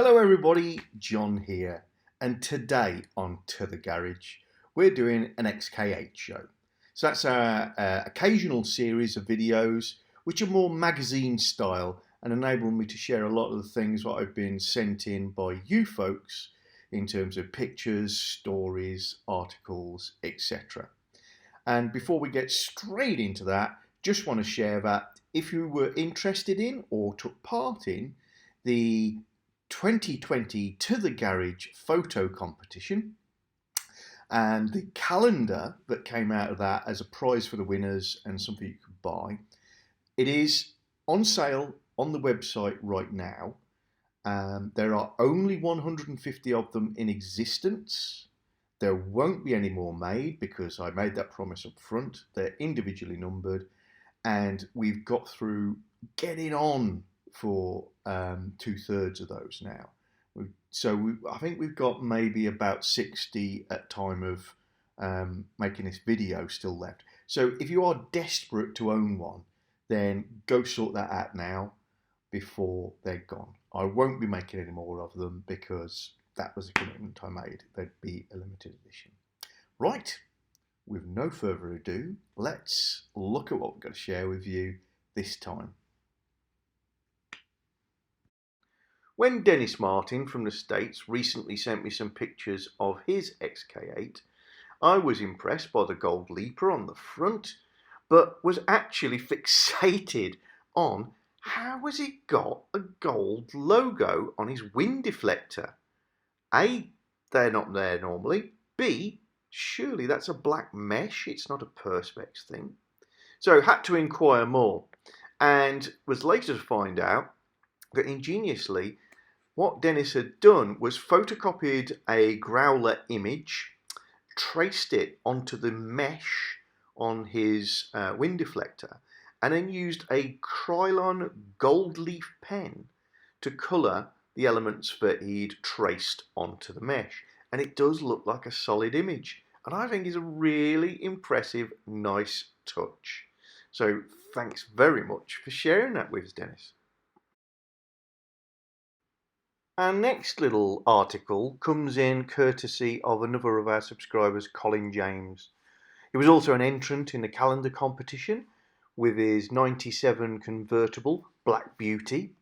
Hello everybody, John here, and today on To The Garage we're doing an XK8 show. So that's our occasional series of videos which are more magazine style and enable me to share a lot of the things that I've been sent in by you folks in terms of pictures, stories, articles, etc. And before we get straight into that, just want to share that if you were interested in or took part in the 2020 To The Garage photo competition and the calendar that came out of that as a prize for the winners and something you could buy. It is on sale on the website right now. There are only 150 of them in existence. There won't be any more made because I made that promise up front. They're individually numbered and we've got through getting on for 2/3 of those now. I think we've got maybe about 60 at time of making this video still left. So if you are desperate to own one, then go sort that out now before they're gone. I won't be making any more of them because that was a commitment I made. They'd be a limited edition. Right, with no further ado, let's look at what we're going to share with you this time. When Dennis Martin from the States recently sent me some pictures of his XK8, I was impressed by the gold leaper on the front, but was actually fixated on how has it got a gold logo on his wind deflector? A, they're not there normally. B, surely that's a black mesh, it's not a Perspex thing. So had to inquire more and was later to find out that ingeniously what Dennis had done was photocopied a growler image, traced it onto the mesh on his wind deflector, and then used a Krylon gold leaf pen to colour the elements that he'd traced onto the mesh. And it does look like a solid image. And I think it's a really impressive, nice touch. So thanks very much for sharing that with us, Dennis. Our next little article comes in courtesy of another of our subscribers, Colin James. He was also an entrant in the calendar competition with his 97 convertible Black Beauty,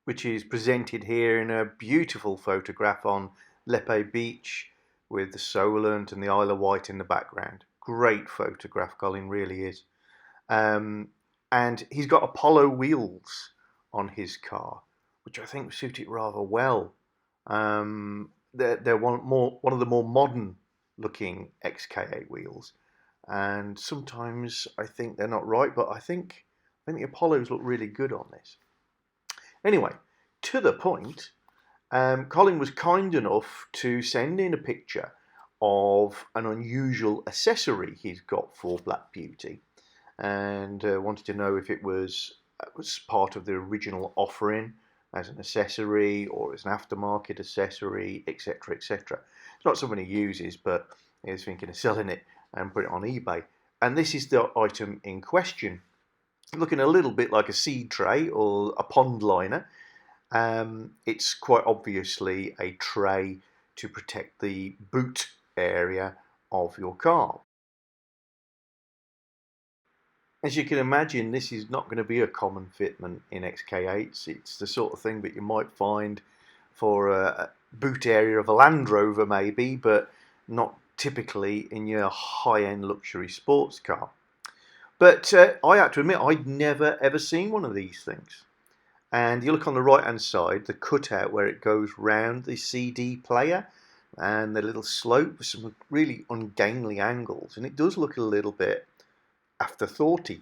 which is presented here in a beautiful photograph on Lepe Beach with the Solent and the Isle of Wight in the background. Great photograph, Colin really is. And he's got Apollo wheels on his car, which I think suit it rather well. They're one of the more modern looking XK8 wheels, and sometimes I think they're not right, but I think the Apollos look really good on this. Anyway, to the point, Colin was kind enough to send in a picture of an unusual accessory he's got for Black Beauty, and wanted to know if it was part of the original offering as an accessory or as an aftermarket accessory, etc, etc. It's not something he uses, but he was thinking of selling it and put it on eBay. And this is the item in question, looking a little bit like a seed tray or a pond liner. It's quite obviously a tray to protect the boot area of your car. As you can imagine, this is not going to be a common fitment in XK8s. It's the sort of thing that you might find for a boot area of a Land Rover maybe, but not typically in your high-end luxury sports car. But I have to admit, I'd never ever seen one of these things. And you look on the right hand side, the cutout where it goes round the CD player and the little slope with some really ungainly angles, and it does look a little bit afterthoughty.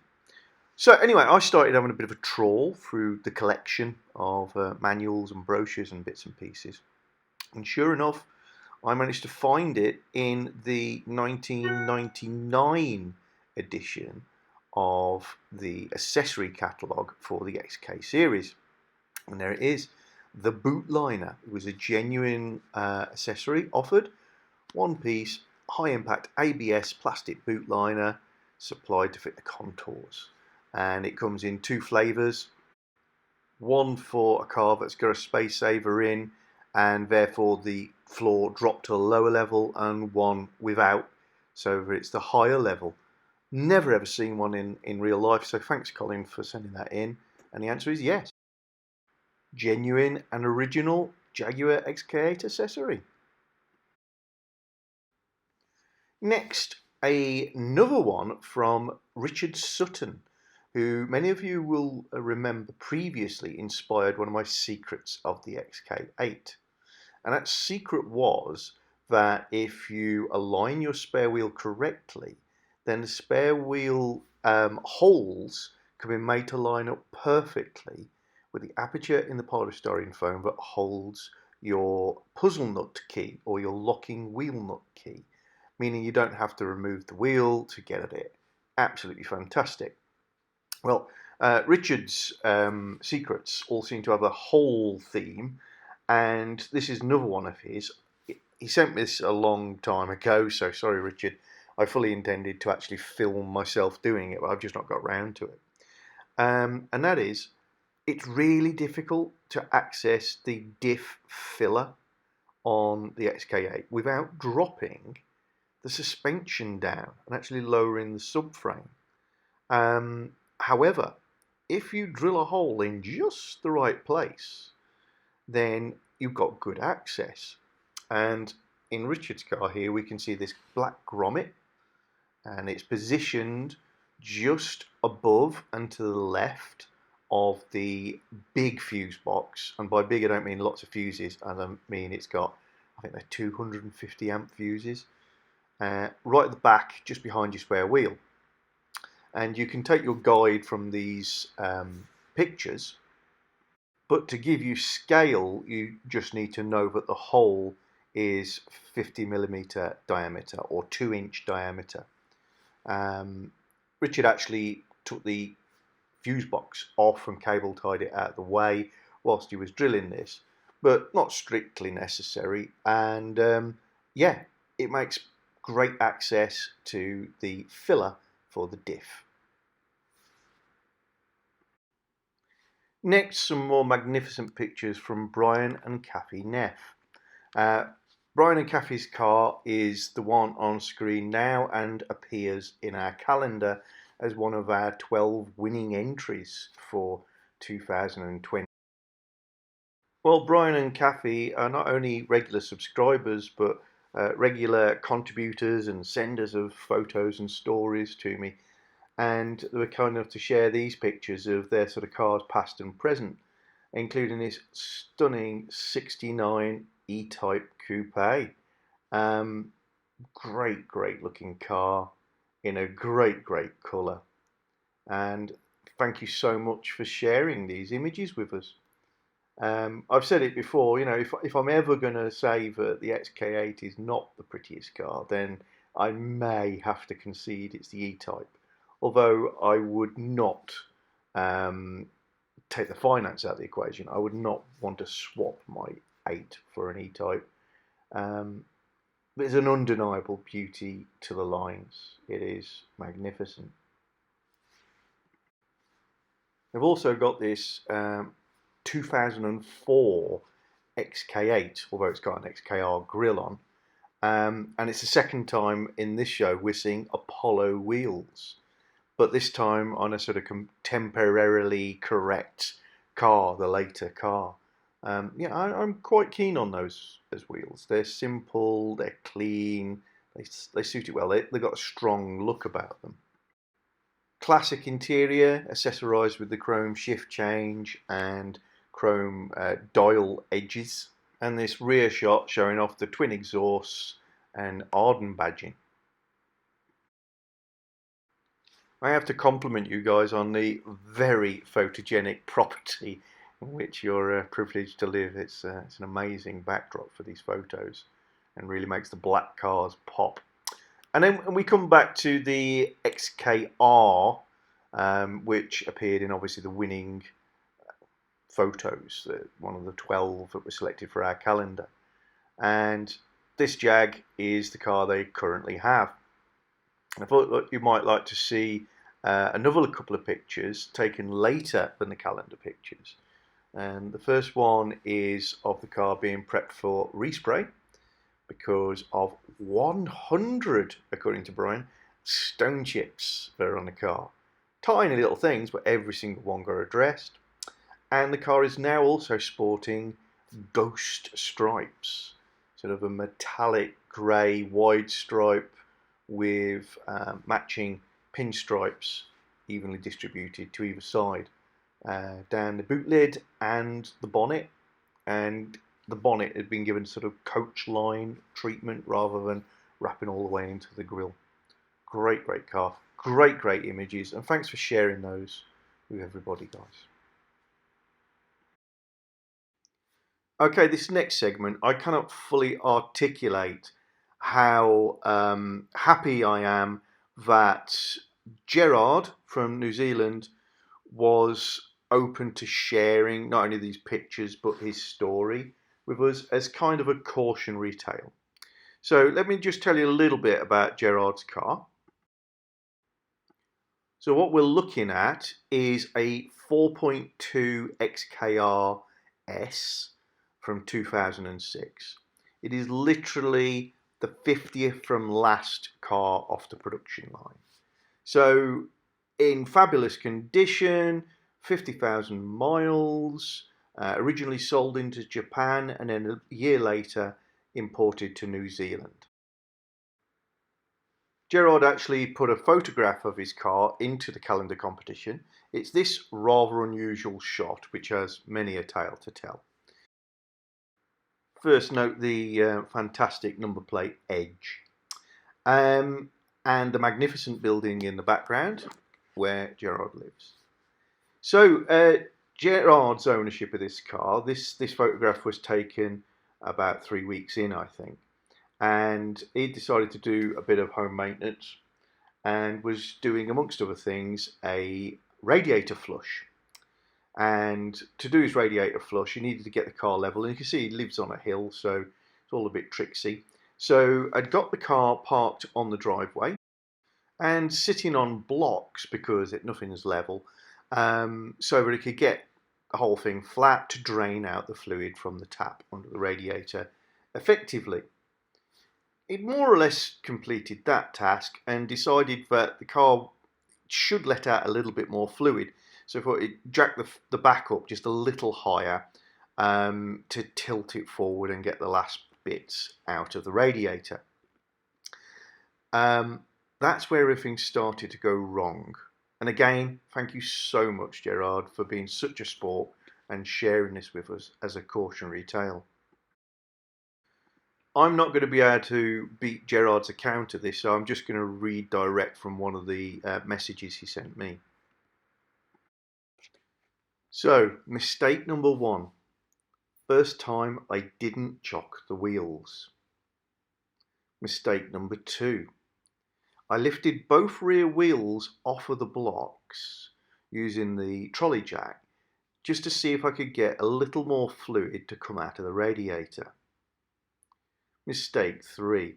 So anyway, I started having a bit of a trawl through the collection of manuals and brochures and bits and pieces, and sure enough I managed to find it in the 1999 edition of the accessory catalogue for the XK series, and there it is, the boot liner. It was a genuine accessory offered, one piece, high impact ABS plastic boot liner supplied to fit the contours, and it comes in two flavours, one for a car that's got a space saver in and therefore the floor dropped to a lower level, and one without, so it's the higher level. Never ever seen one in real life, so thanks Colin for sending that in, and the answer is yes. Genuine and original Jaguar XK8 accessory. Next, another one from Richard Sutton, who many of you will remember previously inspired one of my secrets of the XK8. And that secret was that if you align your spare wheel correctly, then the spare wheel holes can be made to line up perfectly with the aperture in the polystyrene foam that holds your puzzle nut key or your locking wheel nut key, meaning you don't have to remove the wheel to get at it. Absolutely fantastic. Well, Richard's secrets all seem to have a hole theme, and this is another one of his. He sent me this a long time ago, so sorry Richard, I fully intended to actually film myself doing it, but I've just not got round to it. And that is, it's really difficult to access the diff filler on the XK8 without dropping the suspension down and actually lowering the subframe. However, if you drill a hole in just the right place, then you've got good access. And in Richard's car here, we can see this black grommet, and it's positioned just above and to the left of the big fuse box. And by big, I don't mean lots of fuses. I mean it's got, I think they're 250 amp fuses, right at the back, just behind your spare wheel. And you can take your guide from these pictures, but to give you scale, you just need to know that the hole is 50mm diameter or 2-inch diameter. Richard actually took the fuse box off and cable tied it out of the way whilst he was drilling this, but not strictly necessary. And yeah, it makes great access to the filler for the diff. Next, some more magnificent pictures from Brian and Cathy Neff. Brian and Cathy's car is the one on screen now and appears in our calendar as one of our 12 winning entries for 2020. Well, Brian and Cathy are not only regular subscribers, but regular contributors and senders of photos and stories to me. And they were kind enough to share these pictures of their sort of cars past and present, including this stunning 69 E-Type Coupe. Great looking car in a great colour. And thank you so much for sharing these images with us. I've said it before, you know, if I'm ever going to say that the XK8 is not the prettiest car, then I may have to concede it's the E-Type. Although I would not take the finance out of the equation. I would not want to swap my 8 for an E-Type. There's an undeniable beauty to the lines. It is magnificent. I've also got this 2004 XK8, although it's got an XKR grille on. And it's the second time in this show we're seeing Apollo wheels, but this time on a sort of contemporarily correct car, the later car. Yeah, I'm quite keen on those wheels. They're simple, they're clean, they suit it well. They've got a strong look about them. Classic interior, accessorised with the chrome shift change and chrome dial edges. And this rear shot showing off the twin exhausts and Arden badging. I have to compliment you guys on the very photogenic property in which you're privileged to live. It's an amazing backdrop for these photos and really makes the black cars pop. And then we come back to the XKR, which appeared in obviously the winning photos, one of the 12 that were selected for our calendar. And this Jag is the car they currently have. I thought that you might like to see another couple of pictures taken later than the calendar pictures. And the first one is of the car being prepped for respray because of 100, according to Brian, stone chips that are on the car. Tiny little things, but every single one got addressed. And the car is now also sporting ghost stripes, sort of a metallic grey wide stripe with matching pinstripes evenly distributed to either side, down the boot lid and the bonnet. And the bonnet had been given sort of coach line treatment rather than wrapping all the way into the grille. Great car, great images, and thanks for sharing those with everybody, guys. Okay, this next segment, I cannot fully articulate how happy I am that Gerard from New Zealand was open to sharing not only these pictures but his story with us as kind of a cautionary tale. So let me just tell you a little bit about Gerard's car. So what we're looking at is a 4.2 XKR S from 2006. It is literally the 50th from last car off the production line. So in fabulous condition, 50,000 miles, originally sold into Japan and then a year later imported to New Zealand. Gerard actually put a photograph of his car into the calendar competition. It's this rather unusual shot which has many a tale to tell. First note the fantastic number plate Edge, and the magnificent building in the background where Gerard lives. So Gerard's ownership of this car, this photograph was taken about 3 weeks in, I think, and he decided to do a bit of home maintenance and was doing, amongst other things, a radiator flush. And to do his radiator flush, he needed to get the car level, and you can see he lives on a hill, so it's all a bit tricksy. So I'd got the car parked on the driveway and sitting on blocks because nothing's level, so that it could get the whole thing flat to drain out the fluid from the tap under the radiator effectively. It more or less completed that task and decided that the car should let out a little bit more fluid. So I thought it jacked the back up just a little higher to tilt it forward and get the last bits out of the radiator. That's where everything started to go wrong. And again, thank you so much, Gerard, for being such a sport and sharing this with us as a cautionary tale. I'm not going to be able to beat Gerard's account of this, so I'm just going to read direct from one of the messages he sent me. So, mistake number 1. First time I didn't chock the wheels. Mistake number 2. I lifted both rear wheels off of the blocks using the trolley jack just to see if I could get a little more fluid to come out of the radiator. Mistake 3.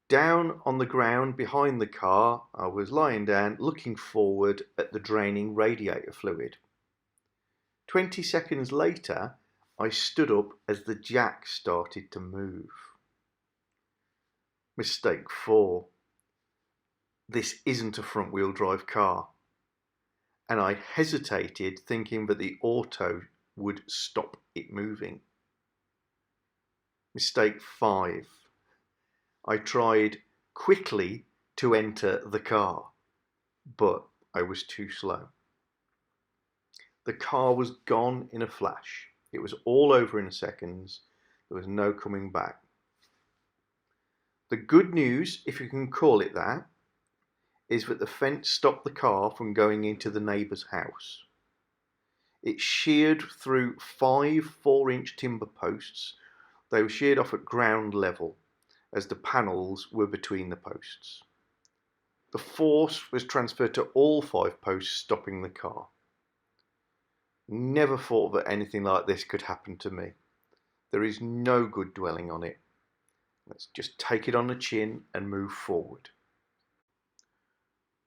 Down on the ground behind the car, I was lying down looking forward at the draining radiator fluid. 20 seconds later, I stood up as the jack started to move. Mistake 4. This isn't a front wheel drive car, and I hesitated thinking that the auto would stop it moving. Mistake 5. I tried quickly to enter the car, but I was too slow. The car was gone in a flash. It was all over in seconds. There was no coming back. The good news, if you can call it that, is that the fence stopped the car from going into the neighbour's house. It sheared through 5 4-inch timber posts. They were sheared off at ground level as the panels were between the posts. The force was transferred to all 5 posts, stopping the car. Never thought that anything like this could happen to me. There is no good dwelling on it. Let's just take it on the chin and move forward.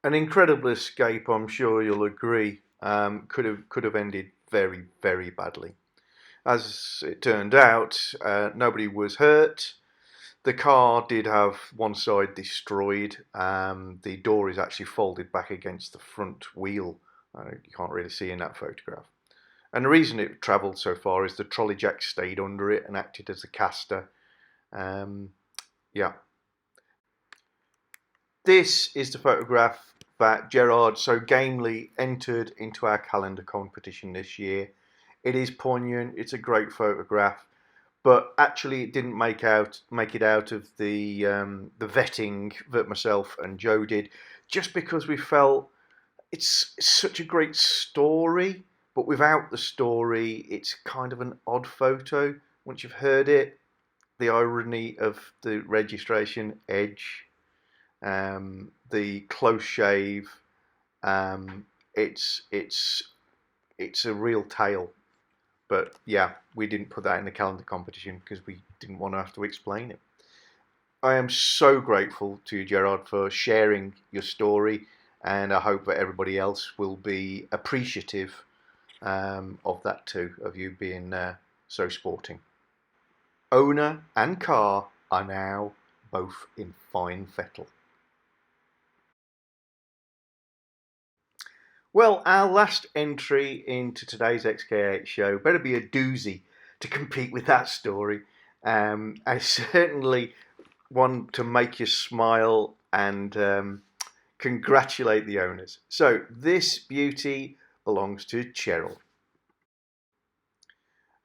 An incredible escape, I'm sure you'll agree. Could have ended very, very badly. As it turned out, nobody was hurt. The car did have one side destroyed. The door is actually folded back against the front wheel. You can't really see in that photograph. And the reason it travelled so far is the trolley jack stayed under it and acted as a caster. Yeah. This is the photograph that Gerard so gamely entered into our calendar competition this year. It is poignant, it's a great photograph, but actually it didn't make it out of the vetting that myself and Joe did, just because we felt it's such a great story, but without the story it's kind of an odd photo. Once you've heard it, the irony of the registration edge, the close shave, it's a real tale. But yeah, we didn't put that in the calendar competition because we didn't want to have to explain it. I am so grateful to you, Gerard, for sharing your story, and I hope that everybody else will be appreciative of that too, of you being so sporting. Owner and car are now both in fine fettle. Well, our last entry into today's XK8 show better be a doozy to compete with that story. I certainly want to make you smile and congratulate the owners. So this beauty belongs to Cheryl.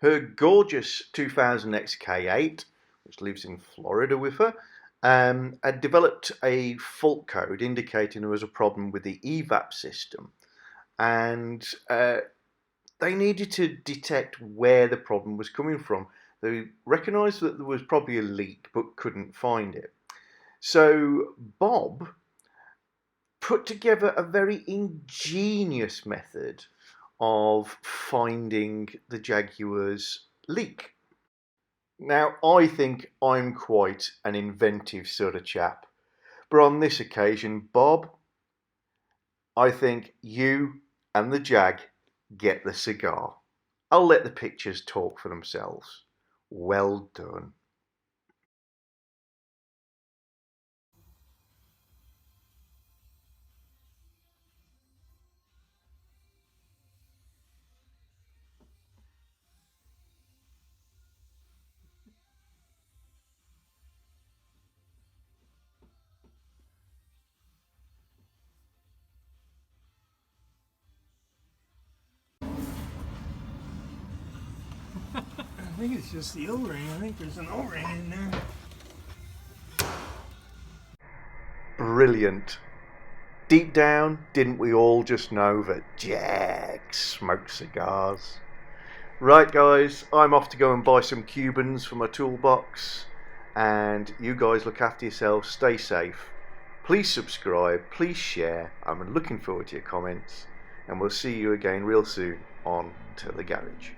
Her gorgeous 2000 XK8, which lives in Florida with her, had developed a fault code indicating there was a problem with the EVAP system. And they needed to detect where the problem was coming from. They recognised that there was probably a leak but couldn't find it. So Bob put together a very ingenious method of finding the Jaguars' leak. Now, I think I'm quite an inventive sort of chap, but on this occasion, Bob, I think you and the Jag get the cigar. I'll let the pictures talk for themselves. Well done. I think it's just the O-ring. I think there's an O-ring in there. Brilliant. Deep down, didn't we all just know that Jag smoked cigars? Right, guys, I'm off to go and buy some Cubans for my toolbox. And you guys look after yourselves, stay safe. Please subscribe, please share. I'm looking forward to your comments. And we'll see you again real soon on To The Garage.